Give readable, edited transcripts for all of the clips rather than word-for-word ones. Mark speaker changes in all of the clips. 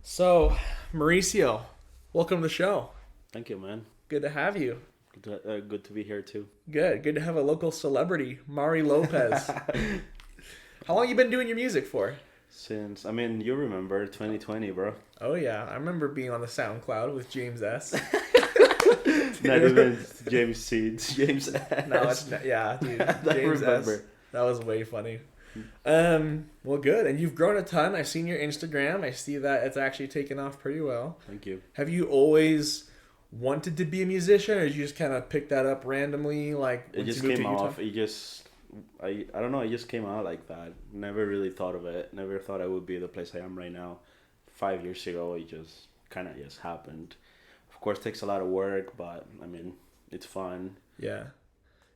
Speaker 1: So, Mauricio, welcome to the show.
Speaker 2: Thank you, man.
Speaker 1: Good to have you.
Speaker 2: Good to be here too.
Speaker 1: Good to have a local celebrity, Maury Lopez. How long you been doing your music for?
Speaker 2: You remember 2020, bro.
Speaker 1: Oh yeah, I remember being on the SoundCloud with James S.
Speaker 2: Not even James Seeds, James S.
Speaker 1: No, it's not, yeah, dude.
Speaker 2: I
Speaker 1: James
Speaker 2: remember.
Speaker 1: S. That was way funny. Well, good. And you've grown a ton. I've seen your Instagram. I see that it's actually taken off pretty well.
Speaker 2: Thank you.
Speaker 1: Have you always wanted to be a musician, or did you just kind of pick that up randomly? Like
Speaker 2: It
Speaker 1: once
Speaker 2: just
Speaker 1: you moved
Speaker 2: came
Speaker 1: to Utah?
Speaker 2: off. I don't know. It just came out like that. Never really thought of it. Never thought I would be the place I am right now. 5 years ago, it just kind of just happened. Of course, it takes a lot of work, but it's fun.
Speaker 1: Yeah.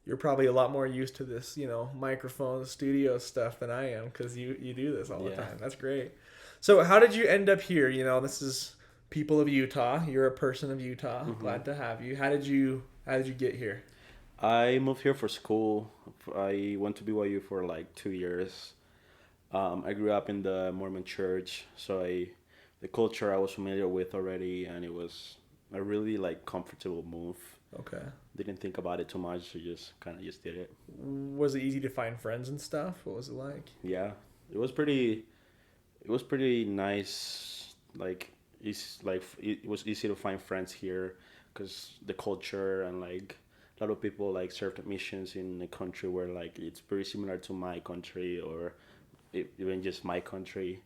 Speaker 1: You're probably a lot more used to this, microphone studio stuff than I am because you do this all the
Speaker 2: Yeah.
Speaker 1: time. That's great. So how did you end up here? This is people of Utah. You're a person of Utah.
Speaker 2: Mhm.
Speaker 1: Glad to have you. How did you get here?
Speaker 2: I moved here for school. I went to BYU for like 2 years. I grew up in the Mormon church, so the culture I was familiar with already, and it was a really like comfortable move.
Speaker 1: Okay.
Speaker 2: Didn't think about it too much, so just kind of just did it.
Speaker 1: Was it easy to find friends and stuff? What was it like?
Speaker 2: Yeah, it was pretty. It was pretty nice. It was easy to find friends here, because the culture and like a lot of people like served missions in a country where like it's very similar to my country or even just my country,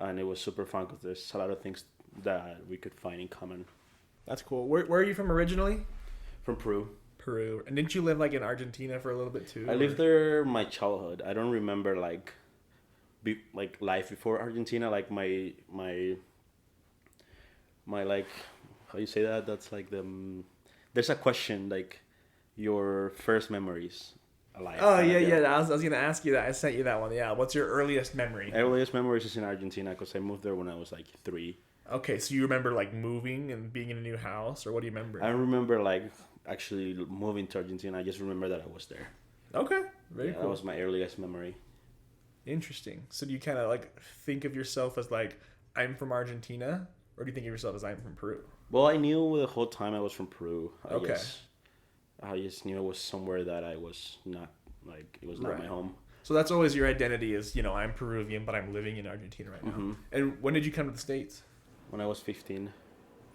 Speaker 2: and it was super fun because there's a lot of things that we could find in common.
Speaker 1: That's cool. Where are you from originally?
Speaker 2: From Peru.
Speaker 1: Peru. And didn't you live like in Argentina for a little bit too?
Speaker 2: I lived there my childhood. I don't remember like life before Argentina. Like my like how you say that? That's like there's a question like your first memories alive.
Speaker 1: Oh
Speaker 2: kind
Speaker 1: yeah,
Speaker 2: of deal.
Speaker 1: yeah. I was gonna ask you that. I sent you that one. Yeah. What's your earliest memory?
Speaker 2: Earliest memories is in Argentina because I moved there when I was like 3.
Speaker 1: Okay, so you remember like moving and being in a new house, or what do you remember?
Speaker 2: I remember like actually moving to Argentina. I just remember that I was there.
Speaker 1: Okay, very
Speaker 2: That
Speaker 1: cool.
Speaker 2: was my earliest memory.
Speaker 1: Interesting. So do you kind of like think of yourself as like I'm from Argentina, or do you think of yourself as I'm from Peru?
Speaker 2: Well, I knew the whole time I was from Peru.
Speaker 1: Okay.
Speaker 2: I just knew it was somewhere that I was not, like, it was not
Speaker 1: Right.
Speaker 2: my home.
Speaker 1: So that's always your identity is I'm Peruvian, but I'm living in Argentina right now.
Speaker 2: Hmm.
Speaker 1: And when did you come to the States?
Speaker 2: When I was 15,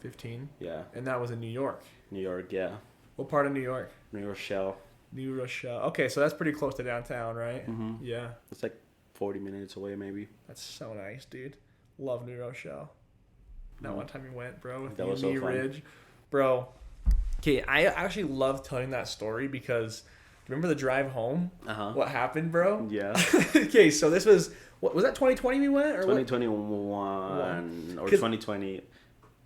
Speaker 1: 15,
Speaker 2: yeah.
Speaker 1: and that was in New York.
Speaker 2: New York, yeah.
Speaker 1: What part of New York?
Speaker 2: New Rochelle.
Speaker 1: New Rochelle. Okay, so that's pretty close to downtown, right?
Speaker 2: Hmm.
Speaker 1: Yeah,
Speaker 2: It's like 40 minutes away, maybe.
Speaker 1: that's so nice, dude. Love New Rochelle. That
Speaker 2: Mhm.
Speaker 1: one time we went, bro, with
Speaker 2: That
Speaker 1: you
Speaker 2: was
Speaker 1: and me,
Speaker 2: so fun.
Speaker 1: Ridge. Bro, okay, I actually love telling that story because remember the drive home?
Speaker 2: Uh-huh.
Speaker 1: What happened, bro?
Speaker 2: Yeah.
Speaker 1: Okay, so this was that 2020 we went? Or what?
Speaker 2: 2021 or
Speaker 1: 'Cause-
Speaker 2: 2020.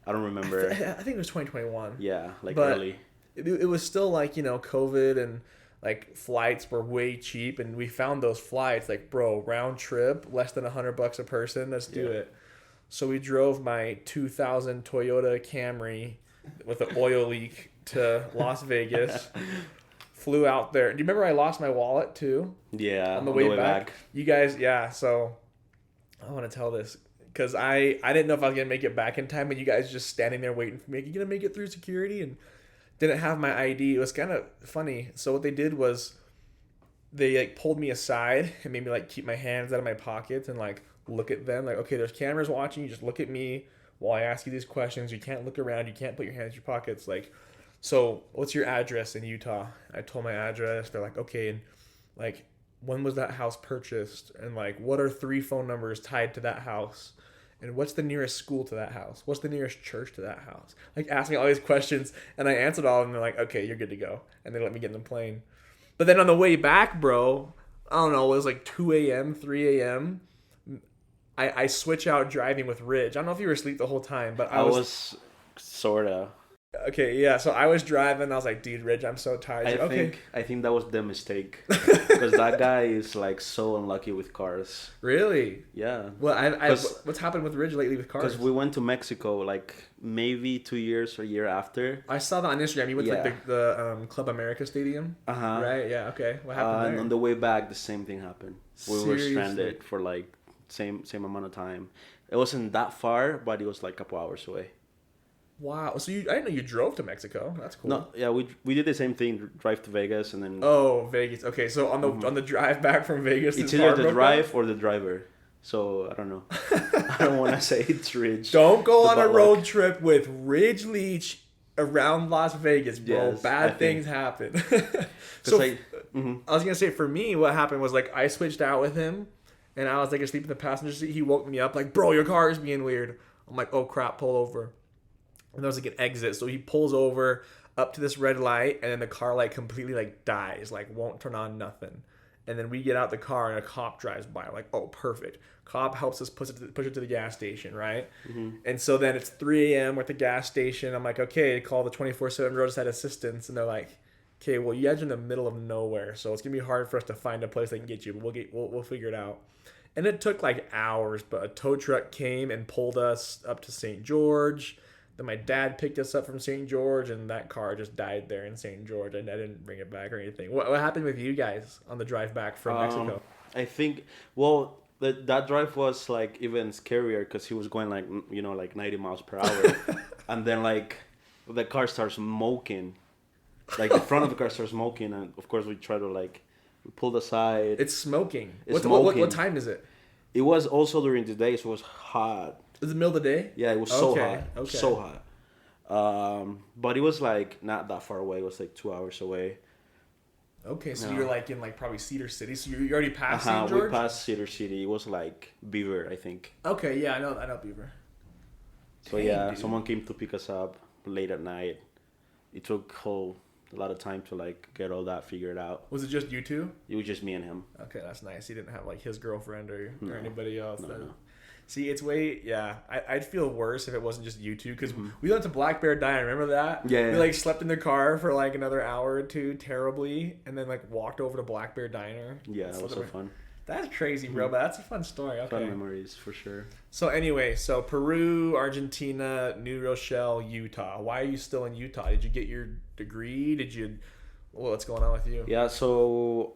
Speaker 2: I don't remember.
Speaker 1: I think it was 2021.
Speaker 2: Yeah, like
Speaker 1: But-
Speaker 2: early.
Speaker 1: It was still like, COVID and like flights were way cheap, and we found those flights like, bro, round trip, less than $100 a person. Let's do
Speaker 2: Yeah.
Speaker 1: it. So we drove my 2000 Toyota Camry with an oil leak to Las Vegas. Flew out there. Do you remember I lost my wallet too?
Speaker 2: Yeah,
Speaker 1: On the way back. You guys, yeah. So I want to tell this because I didn't know if I was gonna make it back in time, and you guys just standing there waiting for me. Like, you gonna make it through security? And didn't have my ID. It was kind of funny. So what they did was they like pulled me aside and made me like keep my hands out of my pockets and like look at them. Like, okay, there's cameras watching you. Just look at me while I ask you these questions. You can't look around. You can't put your hands in your pockets. Like, so what's your address in Utah? I told my address. They're like, okay, and like, when was that house purchased? And like, what are 3 phone numbers tied to that house? And what's the nearest school to that house? What's the nearest church to that house? Like, ask me all these questions, and I answered all of them. They're like, okay, you're good to go. And they let me get in the plane. But then on the way back, bro, I don't know, it was like 2 a.m., 3 a.m. I switch out driving with Ridge. I don't know if you were asleep the whole time, but
Speaker 2: I was sorta.
Speaker 1: Okay, yeah, so I was driving. I was like, dude, Ridge, I'm so tired. He's like, okay.
Speaker 2: I think that was the mistake because that guy is like so unlucky with cars.
Speaker 1: Really?
Speaker 2: Yeah.
Speaker 1: Well, I
Speaker 2: 'Cause-
Speaker 1: what's happened with Ridge lately with cars?
Speaker 2: Because we went to Mexico like maybe 2 years or a year after.
Speaker 1: I saw that on Instagram. You went to
Speaker 2: Yeah.
Speaker 1: like the Club America Stadium,
Speaker 2: Uh-huh.
Speaker 1: right? Yeah. Okay. What happened
Speaker 2: And
Speaker 1: there?
Speaker 2: on the way back, the same thing happened. We were
Speaker 1: Seriously?
Speaker 2: stranded for like same amount of time. It wasn't that far, but it was like a couple hours away.
Speaker 1: Wow. So I didn't know you drove to Mexico. That's cool.
Speaker 2: No, yeah, we did the same thing, drive to Vegas, and then
Speaker 1: Oh, Vegas. Okay, so on the drive back from Vegas,
Speaker 2: it's
Speaker 1: this
Speaker 2: either
Speaker 1: car
Speaker 2: the
Speaker 1: broke
Speaker 2: drive
Speaker 1: down?
Speaker 2: or the driver. So I don't know. I don't want to say it's rich.
Speaker 1: Don't go on a
Speaker 2: But
Speaker 1: road
Speaker 2: like,
Speaker 1: trip with Ridge Leach around Las Vegas, bro.
Speaker 2: yes,
Speaker 1: Bad things happen.
Speaker 2: because
Speaker 1: So
Speaker 2: I, mhm.
Speaker 1: I was gonna say for me, what happened was like I switched out with him, and I was like asleep in the passenger seat. He woke me up like, "Bro, your car is being weird." I'm like, "Oh crap, pull over." And there was like an exit, so he pulls over up to this red light, and then the car like completely like dies, like won't turn on nothing. And then we get out the car, and a cop drives by. I'm like, "Oh, perfect." Cop helps us push it to the gas station, right? And so then it's 3 a.m. We're at the gas station. I'm like, okay, call the 24/7 roadside assistance, and they're like, okay, well, you guys are in the middle of nowhere, so it's gonna be hard for us to find a place that can get you, but we'll figure it out. And it took like hours, but a tow truck came and pulled us up to St. George. Then my dad picked us up from St. George, and that car just died there in St. George, and I didn't bring it back or anything. What happened with you guys on the drive back from Mexico?
Speaker 2: I think well that drive was like even scarier because he was going like like 90 miles per hour, and then like the car starts smoking, like the front of the car starts smoking, and of course we try to like we pulled aside.
Speaker 1: It's smoking.
Speaker 2: It's
Speaker 1: What
Speaker 2: smoking.
Speaker 1: time is it?
Speaker 2: It was also during the day, so it was hot.
Speaker 1: Is it the middle of the day?
Speaker 2: Yeah, it was so
Speaker 1: Okay,
Speaker 2: hot,
Speaker 1: okay.
Speaker 2: so hot. But it was like not that far away. It was like 2 hours away.
Speaker 1: Okay, so
Speaker 2: No.
Speaker 1: you're like in like probably Cedar City. So you already passed St.
Speaker 2: We
Speaker 1: George?
Speaker 2: passed Cedar City. It was like Beaver, I think.
Speaker 1: Okay, yeah, I know Beaver.
Speaker 2: So
Speaker 1: Dang,
Speaker 2: yeah,
Speaker 1: dude.
Speaker 2: someone came to pick us up late at night. It took a lot of time to like get all that figured out.
Speaker 1: Was it just you two?
Speaker 2: It was just me and him.
Speaker 1: Okay, that's nice. He didn't have like his girlfriend or
Speaker 2: No.
Speaker 1: anybody else.
Speaker 2: No.
Speaker 1: See, it's way, yeah. I'd feel worse if it wasn't just you two, because we went to Black Bear Diner. Remember that?
Speaker 2: Yeah,
Speaker 1: We
Speaker 2: yeah.
Speaker 1: like slept in the car for like another hour or two terribly, and then like walked over to Black Bear Diner.
Speaker 2: Yeah, that was so
Speaker 1: Slept
Speaker 2: fun.
Speaker 1: That's crazy, bro. But that's a fun story.
Speaker 2: Fun
Speaker 1: Okay.
Speaker 2: memories for sure.
Speaker 1: So anyway, so Peru, Argentina, New Rochelle, Utah. Why are you still in Utah? Did you get your degree? What's going on with you?
Speaker 2: Yeah, so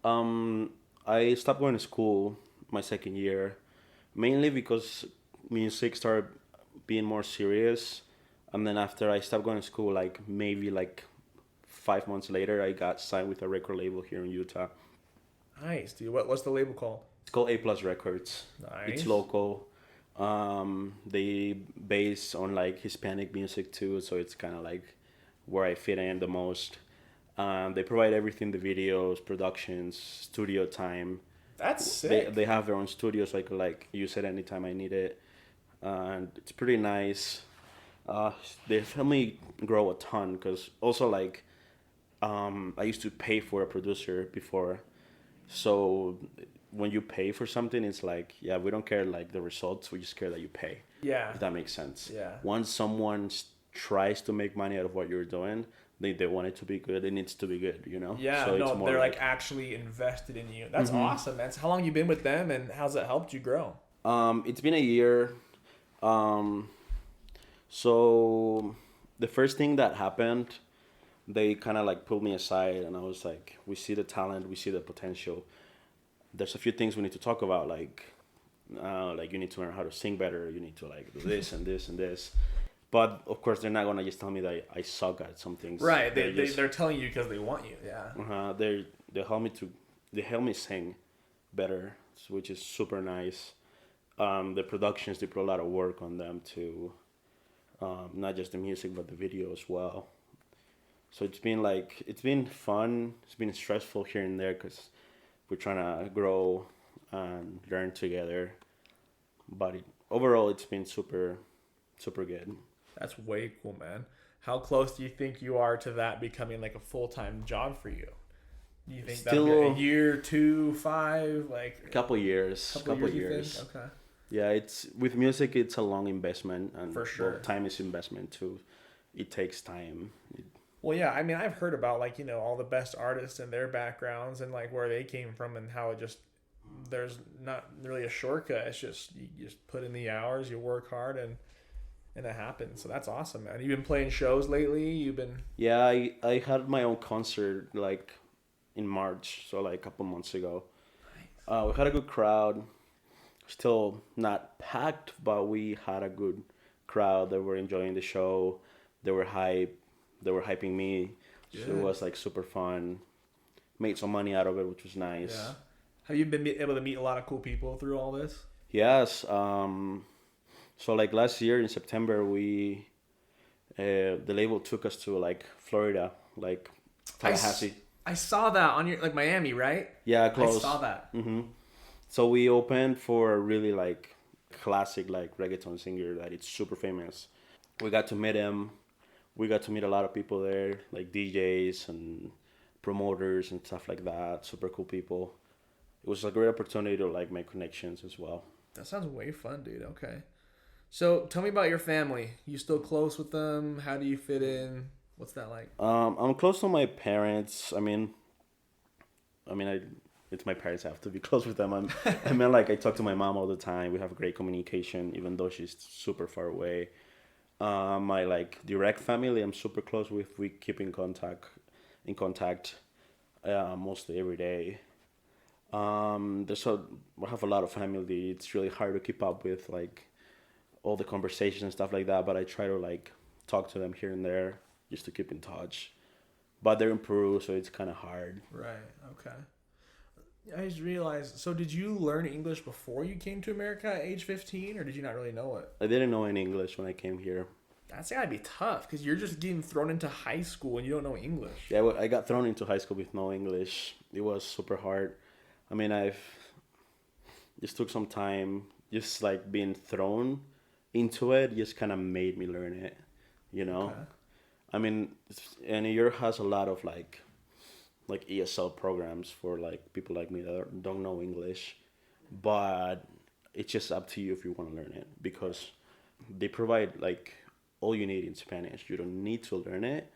Speaker 2: I stopped going to school my second year, mainly because music started being more serious. And then after I stopped going to school, like maybe like 5 months later, I got signed with a record label here in Utah.
Speaker 1: Nice, dude. What's the label called?
Speaker 2: It's called APLUS Records.
Speaker 1: Nice.
Speaker 2: It's local. They base on like Hispanic music too, so it's kind of like where I fit in the most. They provide everything: the videos, productions, studio time.
Speaker 1: That's sick.
Speaker 2: They have their own studio, so I could like use it anytime I need it, and it's pretty nice. They've helped me grow a ton because also like I used to pay for a producer before, so when you pay for something, it's like we don't care like the results, we just care that you pay.
Speaker 1: Yeah.
Speaker 2: If that makes sense.
Speaker 1: Yeah.
Speaker 2: Once someone tries to make money out of what you're doing, they want it to be good. It needs to be good, you know.
Speaker 1: Yeah,
Speaker 2: So it's
Speaker 1: no,
Speaker 2: more
Speaker 1: they're like actually invested in you. That's awesome, man. So how long you been with them, and how's it helped you grow?
Speaker 2: It's been a year. So the first thing that happened, they kind of like pulled me aside, and I was like, we see the talent, we see the potential. There's a few things we need to talk about, like you need to learn how to sing better. You need to like do this and this and this. But of course, they're not gonna just tell me that I suck at some things.
Speaker 1: Right, they're telling you because they want you. Yeah.
Speaker 2: They help me sing better, which is super nice. The productions, they put a lot of work on them too. Not just the music but the video as well. So it's been fun. It's been stressful here and there because we're trying to grow and learn together. But overall, it's been super good.
Speaker 1: That's way cool, man. How close do you think you are to that becoming like a full-time job for you? Do you think that'll be a year, 2, 5, like
Speaker 2: A couple years.
Speaker 1: couple years? You think? Okay.
Speaker 2: Yeah, it's with music. It's a long investment, and
Speaker 1: For sure.
Speaker 2: well, time is investment too. It takes time.
Speaker 1: Well, yeah, I mean, I've heard about like, all the best artists and their backgrounds and like where they came from and how it just there's not really a shortcut. It's just you just put in the hours, you work hard, and it happens. So that's awesome, man. You've been playing shows lately. You've been
Speaker 2: Yeah, I had my own concert like in March, so like a couple months ago. We had a good crowd. Still not packed, but we had a good crowd that were enjoying the show. They were hype. They were hyping me. So it
Speaker 1: Good.
Speaker 2: was like super fun. Made some money out of it, which was
Speaker 1: Yeah.
Speaker 2: nice.
Speaker 1: Have you been able to meet a lot of cool people through all this?
Speaker 2: Yes. So like last year in September, the label took us to like Florida, like
Speaker 1: I, s-
Speaker 2: Tallahassee.
Speaker 1: I saw that on your like Miami, right?
Speaker 2: Yeah,
Speaker 1: I
Speaker 2: close.
Speaker 1: saw that.
Speaker 2: So we opened for a really like classic like reggaeton singer that it's super famous. We got to meet him. We got to meet a lot of people there, like DJs and promoters and stuff like that. Super cool people. It was a great opportunity to like make connections as well.
Speaker 1: That sounds way fun, dude. Okay. So tell me about your family. You still close with them? How do you fit in? What's that like?
Speaker 2: I'm close to my parents. I it's my parents. I have to be close with them. Like I talk to my mom all the time. We have great communication, even though she's super far away. My like direct family, I'm super close with. We keep in contact, mostly every day. I have a lot of family. It's really hard to keep up with like all the conversations and stuff like that. But I try to like talk to them here and there just to keep in touch. But they're in Peru, so it's kind of hard.
Speaker 1: Right. Okay. I just realized. So did you learn English before you came to America at age 15, or did you not really know it?
Speaker 2: I didn't know any English when I came here.
Speaker 1: That's gotta be tough because you're just getting thrown into high school and you don't know English.
Speaker 2: Yeah, I got thrown into high school with no English. It was super hard. I've just took some time. Just like being thrown into it, just kind of made me learn it. You know.
Speaker 1: Okay.
Speaker 2: And New York has a lot of like ESL programs for like people like me that don't know English, but it's just up to you if you want to learn it because they provide like all you need in Spanish. You don't need to learn it,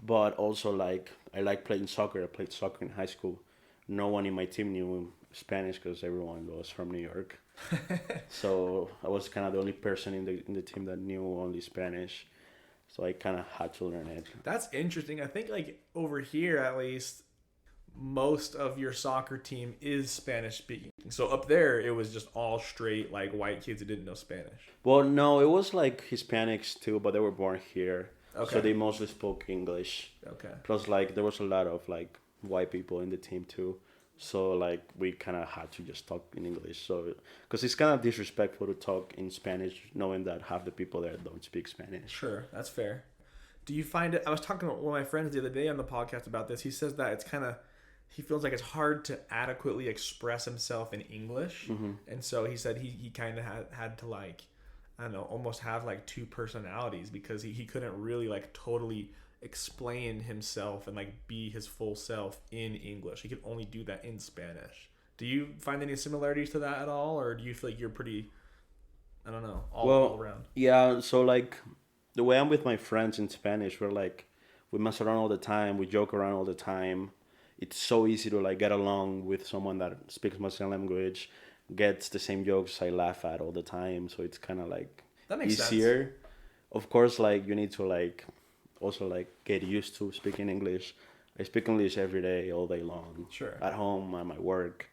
Speaker 2: but also like I like playing soccer. I played soccer in high school. No one in my team knew Spanish because everyone was from New York. So I was kind of the only person in the team that knew only Spanish. So I kind of had to learn it.
Speaker 1: That's interesting. I think like over here at least most of your soccer team is Spanish speaking. So up there it was just all straight like white kids that didn't know Spanish.
Speaker 2: Well, no, it was like Hispanics too, but they were born here.
Speaker 1: Okay.
Speaker 2: So they mostly spoke English.
Speaker 1: Okay.
Speaker 2: Plus, like, there was a lot of like white people in the team too. So like we kind of had to just talk in English. So because it's kind of disrespectful to talk in Spanish, knowing that half the people there don't speak Spanish.
Speaker 1: Sure, that's fair. Do you find it? I was talking to one of my friends the other day on the podcast about this. He says that it's kind of he feels like it's hard to adequately express himself in English, and so he said he kind of had to like I don't know almost have like two personalities because he couldn't really like totally explain himself and like be his full self in English. He could only do that in Spanish. Do you find any similarities to that at all, or do you feel like you're pretty I don't know all around?
Speaker 2: Yeah. So like the way I'm with my friends in Spanish, we're like we mess around all the time, we joke around all the time. It's so easy to like get along with someone that speaks my same language, gets the same jokes I laugh at all the time. So it's kind of like
Speaker 1: That makes
Speaker 2: easier.
Speaker 1: sense.
Speaker 2: Of course, like you need to like also like get used to speaking English. I speak English every day, all day long.
Speaker 1: Sure.
Speaker 2: At home, at my work.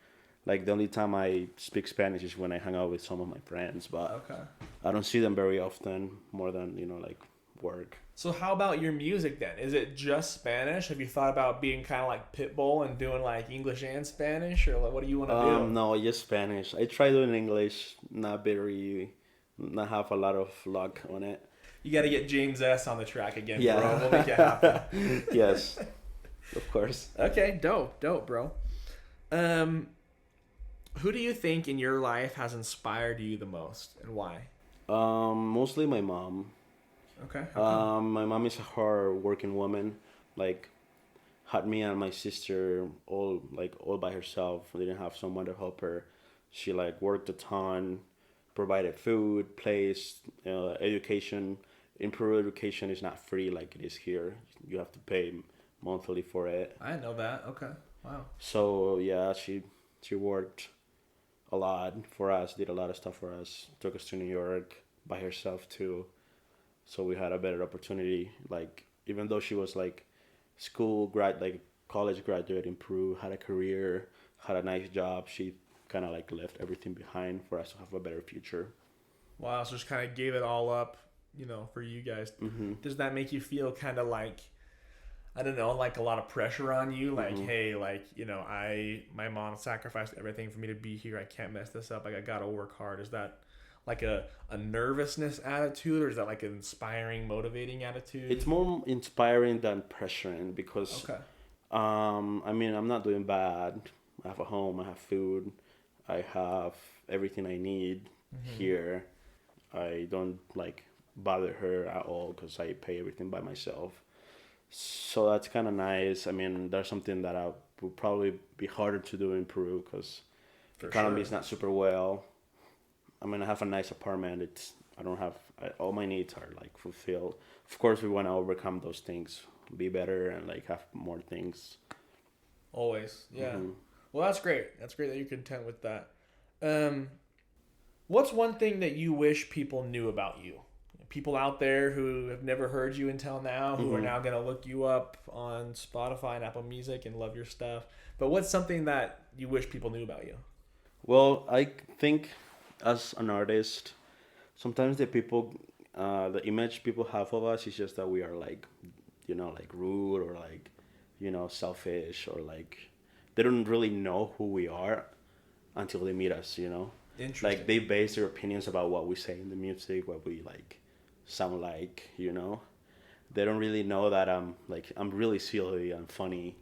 Speaker 2: Like the only time I speak Spanish is when I hang out with some of my friends, but
Speaker 1: Okay.
Speaker 2: I don't see them very often, more than like work.
Speaker 1: So how about your music then? Is it just Spanish? Have you thought about being kind of like Pitbull and doing like English and Spanish, or like what do you want to do?
Speaker 2: No, just Spanish. I try doing English, not have a lot of luck on it.
Speaker 1: You got to get James S on the track again,
Speaker 2: Yeah.
Speaker 1: bro. We'll make it happen.
Speaker 2: Yes, of course.
Speaker 1: Okay, dope, bro. Who do you think in your life has inspired you the most, and why?
Speaker 2: Mostly my mom.
Speaker 1: Okay. How
Speaker 2: My mom is a hard working woman. Like, had me and my sister all by herself. We didn't have someone to help her. She like worked a ton, provided food, place, education. In Peru, education is not free like it is here. You have to pay monthly for it.
Speaker 1: I didn't know that. Okay. Wow.
Speaker 2: So yeah, she worked a lot for us, did a lot of stuff for us, took us to New York by herself too. So we had a better opportunity. Like even though she was like college graduate in Peru, had a career, had a nice job, she kind of like left everything behind for us to have a better future.
Speaker 1: Wow, so just kind of gave it all up, for you guys.
Speaker 2: Mm-hmm.
Speaker 1: Does that make you feel kind of like, I don't know, like a lot of pressure on you? Like, hey, like, my mom sacrificed everything for me to be here. I can't mess this up. Like, I gotta work hard. Is that like a nervousness attitude, or is that like an inspiring, motivating attitude?
Speaker 2: It's more inspiring than pressuring because,
Speaker 1: Okay.
Speaker 2: I mean, I'm not doing bad. I have a home. I have food. I have everything I need here. I don't like bother her at all because I pay everything by myself. So that's kind of nice. I mean, there's something that I would probably be harder to do in Peru because the economy is not super well. I mean, I have a nice apartment. All my needs are like fulfilled. Of course, we want to overcome those things, be better, and like have more things.
Speaker 1: Always, yeah. Well, that's great. That's great that you're content with that. What's one thing that you wish people knew about you? People out there who have never heard you until now, who are now going to look you up on Spotify and Apple Music and love your stuff. But what's something that you wish people knew about you?
Speaker 2: Well, I think as an artist, sometimes the image people have of us is just that we are like, like rude or like, selfish or like, they don't really know who we are until they meet us,
Speaker 1: Interesting.
Speaker 2: Like they base their opinions about what we say in the music, what we like sound like, They don't really know that I'm really silly and funny.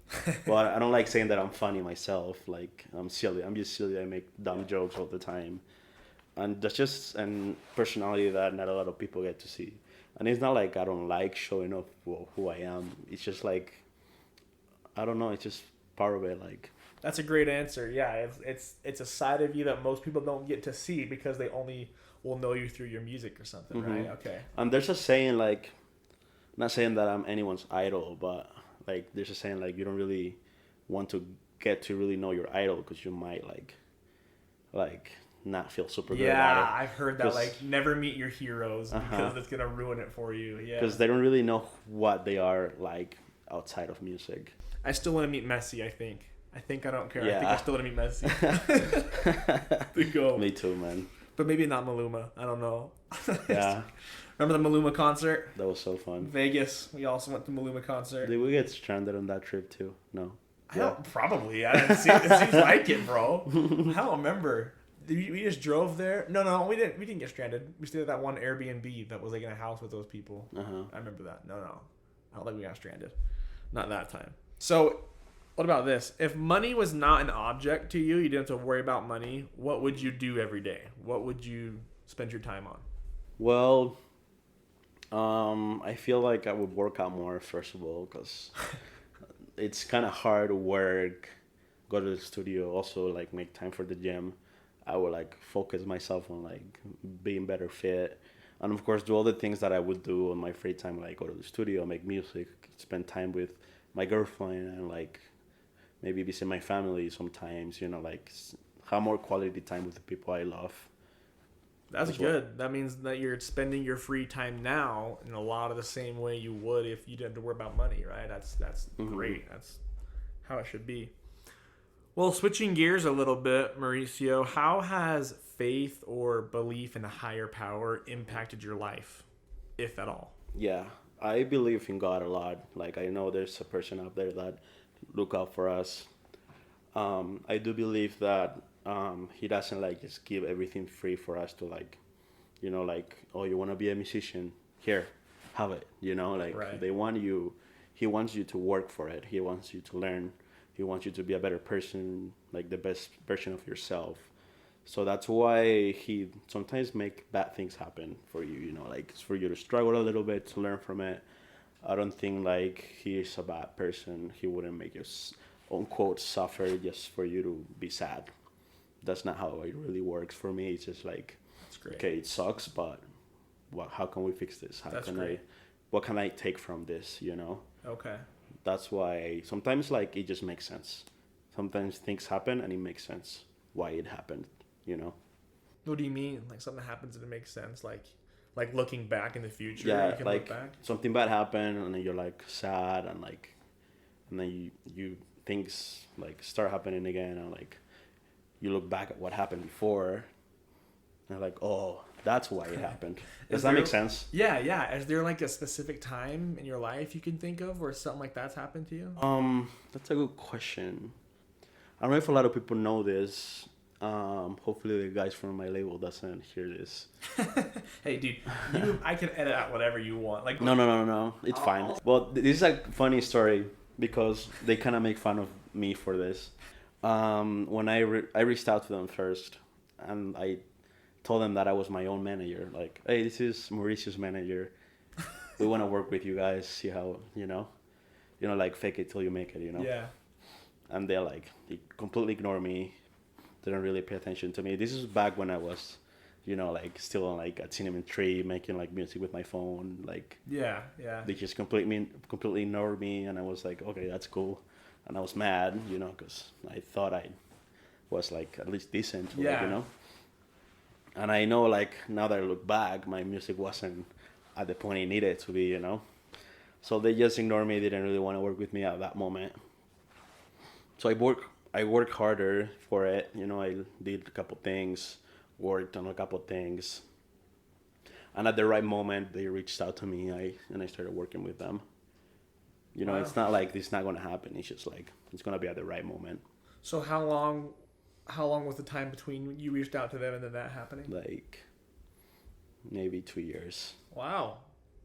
Speaker 2: Well, I don't like saying that I'm funny myself. Like I'm silly. I'm just silly. I make dumb jokes all the time. And that's just an personality that not a lot of people get to see. And it's not like I don't like showing off who I am. It's just like, I don't know. It's just part of it. Like,
Speaker 1: that's a great answer. Yeah, it's a side of you that most people don't get to see because they only will know you through your music or something, right? Okay.
Speaker 2: And there's a saying like, not saying that I'm anyone's idol, but like there's a saying like you don't really want to get to really know your idol because you might like not feel super good about it.
Speaker 1: Yeah, I've heard that. Like, never meet your heroes because it's gonna ruin it for you. Yeah.
Speaker 2: Because they don't really know what they are like outside of music.
Speaker 1: I still want to meet Messi. I think I don't care.
Speaker 2: Yeah.
Speaker 1: I think I still want to meet Messi. The goat.
Speaker 2: Me too, man.
Speaker 1: But maybe not Maluma. I don't know.
Speaker 2: Yeah.
Speaker 1: Remember the Maluma concert?
Speaker 2: That was so fun.
Speaker 1: Vegas. We also went to Maluma concert.
Speaker 2: Did we get stranded on that trip too? No.
Speaker 1: I don't. Probably. I didn't see. It seems like it, bro. I don't remember. We just drove there. No, we didn't. We didn't get stranded. We stayed at that one Airbnb that was like in a house with those people. I remember that. No, I don't think we got stranded. Not that time. So, what about this? If money was not an object to you, you didn't have to worry about money. What would you do every day? What would you spend your time on?
Speaker 2: Well, I feel like I would work out more first of all because it's kind of hard to work, go to the studio, also like make time for the gym. I would like focus myself on like being better fit, and of course do all the things that I would do in my free time, like go to the studio, make music, spend time with my girlfriend, and like maybe visit my family sometimes. Like have more quality time with the people I love.
Speaker 1: That's good. That means that you're spending your free time now in a lot of the same way you would if you didn't have to worry about money, right? That's great. That's how it should be. Well, switching gears a little bit, Mauricio, how has faith or belief in a higher power impacted your life, if at all?
Speaker 2: Yeah, I believe in God a lot. Like I know there's a person out there that look out for us. I do believe that he doesn't like just give everything free for us to like, like, oh, you want to be a musician? Here, have it.
Speaker 1: Right.
Speaker 2: They want you. He wants you to work for it. He wants you to learn. He wants you to be a better person, like the best version of yourself. So that's why he sometimes make bad things happen for you. Like it's for you to struggle a little bit to learn from it. I don't think like he is a bad person. He wouldn't make you unquote suffer just for you to be sad. That's not how it really works for me. It's just like, okay, it sucks, but how can we fix this? What can I take from this?
Speaker 1: Okay.
Speaker 2: That's why sometimes like it just makes sense. Sometimes things happen and it makes sense why it happened.
Speaker 1: What do you mean? Like something happens and it makes sense? Like looking back in the future?
Speaker 2: Yeah,
Speaker 1: you can
Speaker 2: like
Speaker 1: look back?
Speaker 2: something bad happened and then you're like sad and then you things like start happening again and like you look back at what happened before, and like, oh, that's why it happened. Does that
Speaker 1: there,
Speaker 2: make sense?
Speaker 1: Yeah, yeah. Is there like a specific time in your life you can think of where something like that's happened to you?
Speaker 2: That's a good question. I don't know if a lot of people know this. Hopefully the guys from my label doesn't hear this.
Speaker 1: Hey, dude, I can edit out whatever you want. Like,
Speaker 2: No. It's fine. Well, this is a funny story because they kind of make fun of me for this. When I reached out to them first, and I told them that I was my own manager. Like, hey, this is Mauricio's manager. We want to work with you guys. See how like fake it till you make it.
Speaker 1: Yeah.
Speaker 2: And they completely ignore me. They don't really pay attention to me. This is back when I was, like still on like a cinnamon tree making like music with my phone. Like,
Speaker 1: yeah.
Speaker 2: They just completely ignored me, and I was like, okay, that's cool. And I was mad, because I thought I was like at least decent,
Speaker 1: yeah.
Speaker 2: And I know, like, now that I look back, my music wasn't at the point it needed to be, So they just ignored me. They didn't really want to work with me at that moment. So I worked harder for it. I did a couple things, worked on a couple things. And at the right moment, they reached out to me, and I started working with them. Wow. It's not like this is not going to happen. It's just like, it's going to be at the right moment.
Speaker 1: So how long was the time between you reached out to them and then that happening?
Speaker 2: Like, maybe 2 years.
Speaker 1: Wow.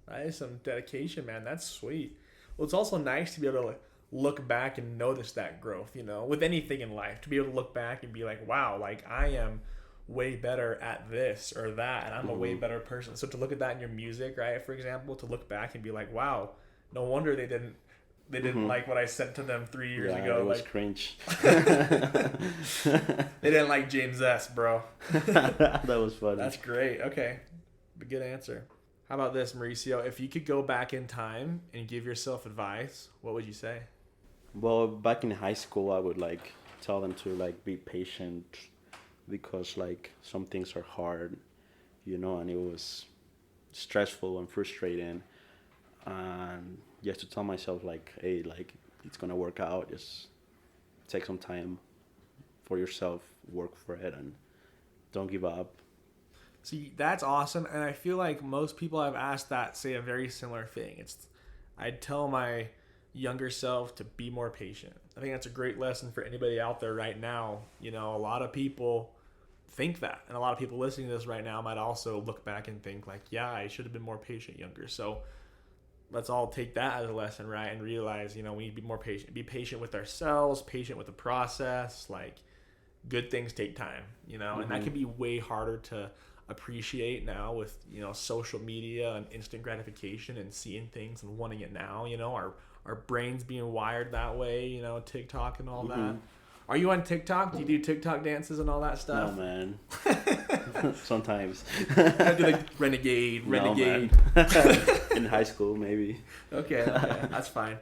Speaker 1: That is some dedication, man. That's sweet. Well, it's also nice to be able to look back and notice that growth, with anything in life. To be able to look back and be like, wow, like I am way better at this or that, and I'm a way better person. So to look at that in your music, right, for example, to look back and be like, wow, no wonder they didn't like what I sent to them 3 years ago.
Speaker 2: It was cringe.
Speaker 1: They didn't like James S, bro.
Speaker 2: That was funny.
Speaker 1: That's great. Okay. Good answer. How about this, Mauricio? If you could go back in time and give yourself advice, what would you say?
Speaker 2: Well, back in high school, I would like tell them to like be patient, because like some things are hard, and it was stressful and frustrating. And just to tell myself like, hey, like it's gonna work out. Just take some time for yourself, work for it, and don't give up.
Speaker 1: See, that's awesome, and I feel like most people I've asked that say a very similar thing. I'd tell my younger self to be more patient. I think that's a great lesson for anybody out there right now. A lot of people think that, and a lot of people listening to this right now might also look back and think like, yeah, I should have been more patient younger. So let's all take that as a lesson, right? And realize, we need to be more patient. Be patient with ourselves, patient with the process. Like, good things take time, and that can be way harder to appreciate now with, social media and instant gratification and seeing things and wanting it now. Our brains being wired that way, TikTok and all that. Are you on TikTok? Do you do TikTok dances and all that stuff?
Speaker 2: No, man. Sometimes.
Speaker 1: I do like renegade.
Speaker 2: No, man. In high school, maybe.
Speaker 1: Okay, that's fine.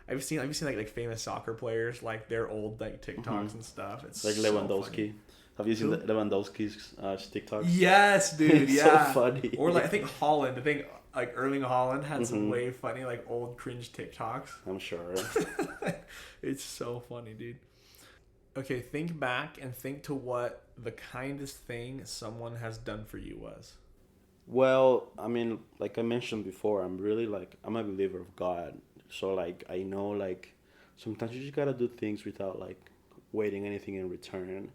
Speaker 1: I've seen like famous soccer players, like their old like TikToks and stuff. It's
Speaker 2: like Lewandowski.
Speaker 1: So
Speaker 2: have you seen Lewandowski's TikToks?
Speaker 1: Yes, dude. Yeah.
Speaker 2: So funny.
Speaker 1: Or like I think Holland. Like Erling Haaland had some way funny like old cringe TikToks.
Speaker 2: I'm sure.
Speaker 1: It's so funny, dude. Okay, think back and think to what the kindest thing someone has done for you was.
Speaker 2: Well, I mean, like I mentioned before, I'm a believer of God. So like I know like sometimes you just gotta do things without like waiting anything in return.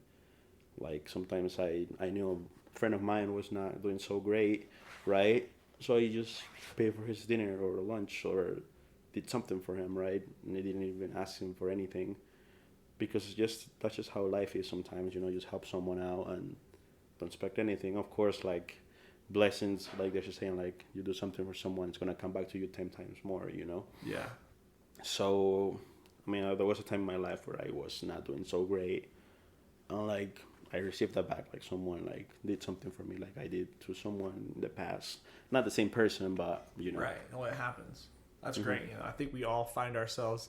Speaker 2: Like sometimes I knew a friend of mine was not doing so great, right? So I just paid for his dinner or lunch or did something for him, right? And I didn't even ask him for anything, because that's just how life is sometimes. Just help someone out and don't expect anything. Of course, like blessings, like they're just saying, like you do something for someone, it's gonna come back to you 10 times more.
Speaker 1: Yeah.
Speaker 2: So, I mean, there was a time in my life where I was not doing so great, and like I received that back. Like someone like did something for me, like I did to someone in the past. Not the same person, but
Speaker 1: Right. No, it happens. That's great. I think we all find ourselves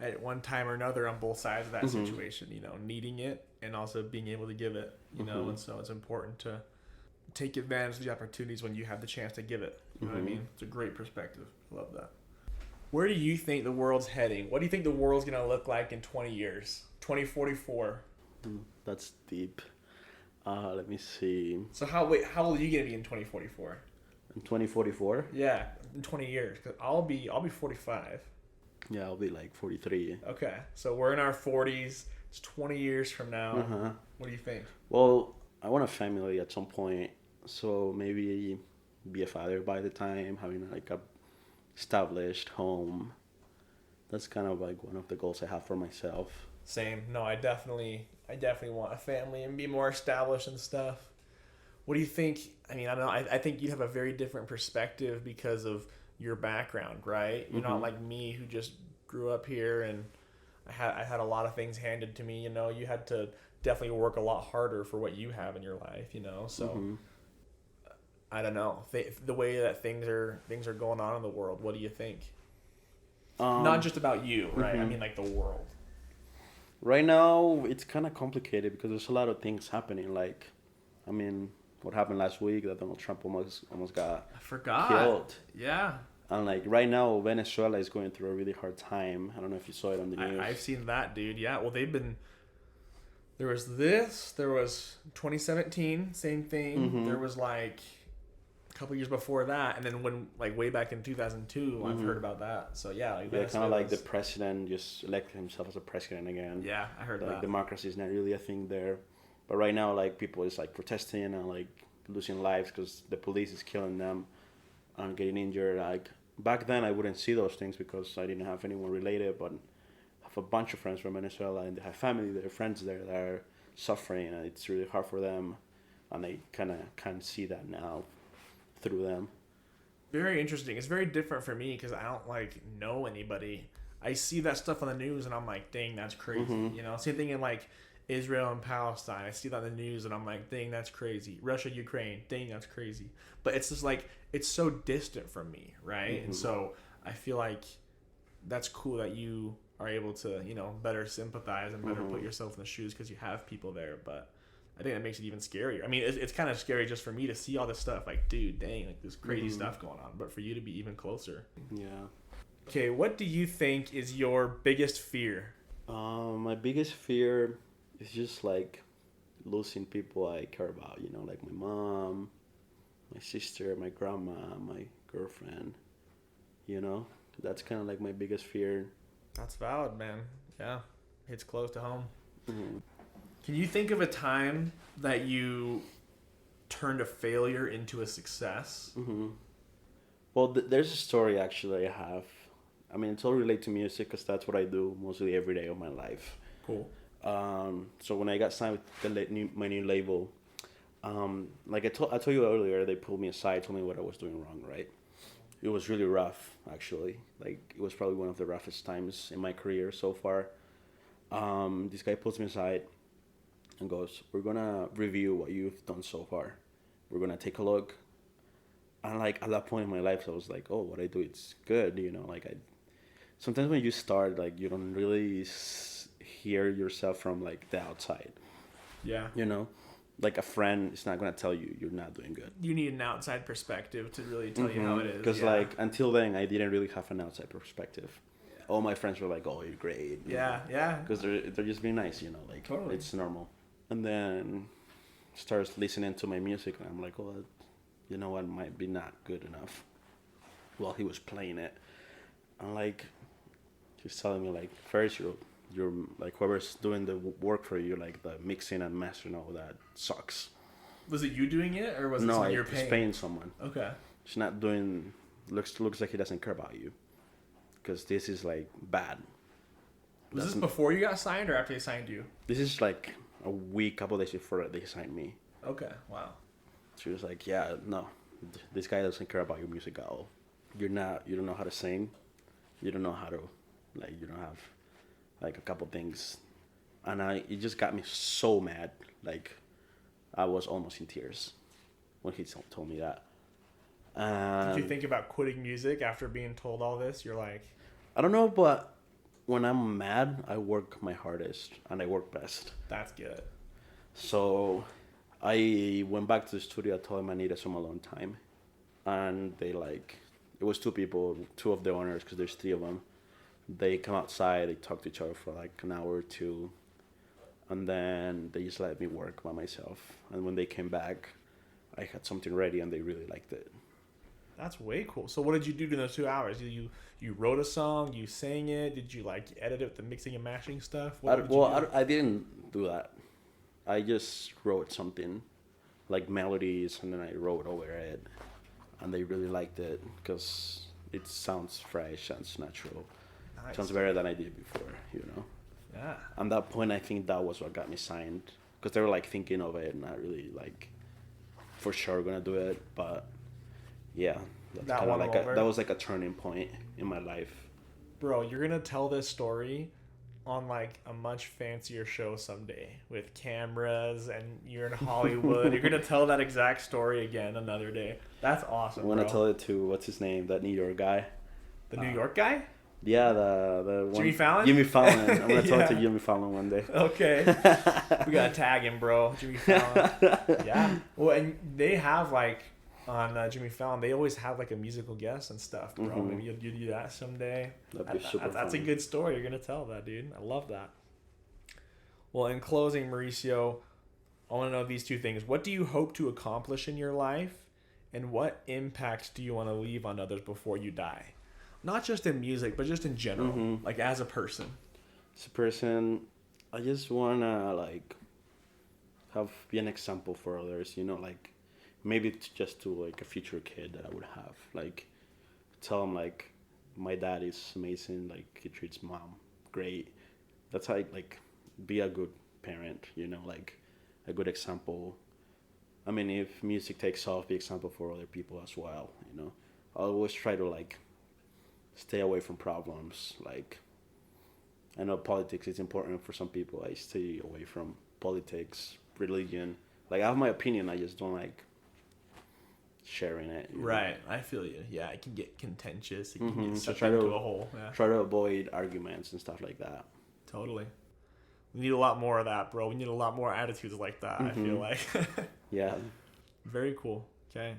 Speaker 1: at one time or another on both sides of that situation. Needing it and also being able to give it. And so it's important to take advantage of the opportunities when you have the chance to give it. You know what I mean? It's a great perspective. I love that. Where do you think the world's heading? What do you think the world's going to look like in 20 years? 2044?
Speaker 2: That's deep. Let me see.
Speaker 1: So how old are you gonna be in 2044?
Speaker 2: In 2044?
Speaker 1: Yeah, in 20 years. Cause I'll be 45.
Speaker 2: Yeah, I'll be like 43.
Speaker 1: Okay, so we're in our 40s. It's 20 years from now.
Speaker 2: Uh-huh.
Speaker 1: What do you think?
Speaker 2: Well, I want a family at some point, so maybe be a father by the time, having like a established home. That's kind of like one of the goals I have for myself.
Speaker 1: Same. No, I definitely want a family and be more established and stuff. What do you think? I mean, I don't know. I think you have a very different perspective because of your background, right? You're not like me who just grew up here and I had a lot of things handed to me. You had to definitely work a lot harder for what you have in your life. So I don't know the way that things are going on in the world. What do you think? Not just about you, right? I mean, like the world.
Speaker 2: Right now, it's kind of complicated because there's a lot of things happening. Like, I mean, what happened last week that Donald Trump almost got
Speaker 1: I forgot.
Speaker 2: killed.
Speaker 1: Yeah.
Speaker 2: And like right now, Venezuela is going through a really hard time. I don't know if you saw it on the news.
Speaker 1: I've seen that, dude. Yeah. Well, there was 2017, same thing. There was like a couple years before that. And then when, like, way back in 2002, I've heard about that. So, yeah. Like,
Speaker 2: yeah, kind of like the president just elected himself as a president again.
Speaker 1: Yeah, I heard
Speaker 2: like,
Speaker 1: that.
Speaker 2: Democracy is not really a thing there. But right now, like, people is, like, protesting and, like, losing lives because the police is killing them and getting injured. Like, back then, I wouldn't see those things because I didn't have anyone related, but I have a bunch of friends from Venezuela and they have family there, friends there that are suffering, and it's really hard for them, and they kind of can't see that now through them.
Speaker 1: Very interesting. It's very different for me because I don't, like, know anybody. I see that stuff on the news and I'm like, dang, that's crazy. Same thing in, like, Israel and Palestine. I see that on the news and I'm like, dang, that's crazy. Russia, Ukraine, dang, that's crazy. But it's just like, it's so distant from me, right? And so I feel like that's cool that you are able to, better sympathize and better put yourself in the shoes because you have people there. But I think that makes it even scarier. I mean, it's kind of scary just for me to see all this stuff. Like, dude, dang, like, this crazy stuff going on. But for you to be even closer.
Speaker 2: Yeah.
Speaker 1: Okay, what do you think is your biggest fear?
Speaker 2: My biggest fear is just like losing people I care about, like my mom, my sister, my grandma, my girlfriend, That's kind of like my biggest fear.
Speaker 1: That's valid, man. Yeah, it's close to home. Can you think of a time that you turned a failure into a success?
Speaker 2: Well, there's a story actually I have. I mean, it's all related to music because that's what I do mostly every day of my life.
Speaker 1: Cool.
Speaker 2: So when I got signed with my new label, like I told you earlier, they pulled me aside, told me what I was doing wrong, right? It was really rough, actually. Like, it was probably one of the roughest times in my career so far. This guy pulls me aside and goes, we're going to review what you've done so far. We're going to take a look. And, like, at that point in my life, I was like, oh, what I do, it's good, Sometimes when you start, like, you don't really hear yourself from, like, the outside.
Speaker 1: Yeah.
Speaker 2: Like, a friend is not going to tell you you're not doing good.
Speaker 1: You need an outside perspective to really tell you how it is.
Speaker 2: Because, like, until then, I didn't really have an outside perspective. Yeah. All my friends were like, oh, you're great.
Speaker 1: Yeah.
Speaker 2: Because they're just being nice, like, totally. It's normal. And then starts listening to my music, and I'm like, oh, you know what, might be not good enough. While he was playing it. And, like, he's telling me, like, first, you're like, whoever's doing the work for you, like the mixing and mastering, all that sucks.
Speaker 1: Was it you doing it, or was it someone you're paying?
Speaker 2: No, he's paying someone.
Speaker 1: Okay.
Speaker 2: She's not doing. Looks like he doesn't care about you, because this is like bad.
Speaker 1: Was this before you got signed or after they signed you?
Speaker 2: This is like a couple days before they signed me.
Speaker 1: Okay. Wow.
Speaker 2: She was like, yeah, no, this guy doesn't care about your music at all. You don't know how to sing. You don't know how to, like, you don't have, like, a couple things. And it just got me so mad. Like, I was almost in tears when he told me that.
Speaker 1: Did you think about quitting music after being told all this? You're like...
Speaker 2: I don't know, but when I'm mad, I work my hardest and I work best.
Speaker 1: That's good.
Speaker 2: So I went back to the studio. I told them I needed some alone time. And they, like... It was two people, two of the owners, because there's three of them. They come outside, they talk to each other for like an hour or two. and then they just let me work by myself. And when they came back, I had something ready, and they really liked it.
Speaker 1: That's way cool. So what did you do in those 2 hours? You wrote a song, you sang it, did you like edit it with the mixing and mashing stuff?
Speaker 2: I didn't do that. I just wrote something, like melodies, and then I wrote over it, and they really liked it because it sounds fresh, sounds natural,
Speaker 1: Nice.
Speaker 2: sounds better than I did before, you know.
Speaker 1: Yeah.
Speaker 2: At that point, I think that was what got me signed, because they were like thinking of it, not really like for sure gonna do it, but yeah, that's kind of like that was like a turning point in my life.
Speaker 1: Bro, you're gonna tell this story on like a much fancier show someday with cameras, and you're in Hollywood. You're gonna tell that exact story again another day. That's awesome.
Speaker 2: I'm gonna tell it to what's his name, that New York guy.
Speaker 1: The New York guy?
Speaker 2: Yeah, the one,
Speaker 1: Jimmy Fallon.
Speaker 2: Jimmy Fallon. I'm gonna tell it to
Speaker 1: Yeah.
Speaker 2: Jimmy Fallon one day.
Speaker 1: Okay. We gotta tag him, bro. Jimmy Fallon. Yeah. Well, and they have like on Jimmy Fallon, they always have like a musical guest and stuff, bro.
Speaker 2: Mhm.
Speaker 1: Maybe you'll do that someday.
Speaker 2: That'd be super
Speaker 1: That's a
Speaker 2: fun.
Speaker 1: good story. You're gonna tell that, dude. I love that. Well, in closing, Mauricio, I want to know these two things. What do you hope to accomplish in your life, and what impact do you want to leave on others before you die? Not just in music, but just in general,
Speaker 2: Mhm.
Speaker 1: like as a person.
Speaker 2: As a person, I just wanna like be an example for others. You know, like maybe just to like a future kid that I would have. Like tell them like my dad is amazing. Like he treats mom great. That's how like be a good parent. You know, like a good example. I mean, if music takes off, be example for other people as well. You know, I always try to like stay away from problems. Like I know politics is important for some people. I stay away from politics, religion. Like I have my opinion. I just don't like sharing it. You know?
Speaker 1: Right. I feel you. Yeah, it can get contentious. It can
Speaker 2: Mhm.
Speaker 1: get
Speaker 2: So
Speaker 1: sucked into a hole. Yeah.
Speaker 2: Try to avoid arguments and stuff like that.
Speaker 1: Totally. We need a lot more of that, bro. We need a lot more attitudes like that, I feel like.
Speaker 2: Yeah.
Speaker 1: Very cool. Okay.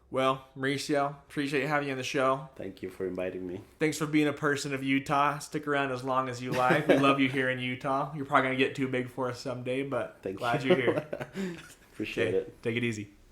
Speaker 1: Well, Mauricio, appreciate having you on the show.
Speaker 2: Thank you for inviting me.
Speaker 1: Thanks for being a person of Utah. Stick around as long as you like. We love you here in Utah. You're probably going to get too big for us someday, but glad you're here.
Speaker 2: Appreciate it.
Speaker 1: Take it easy.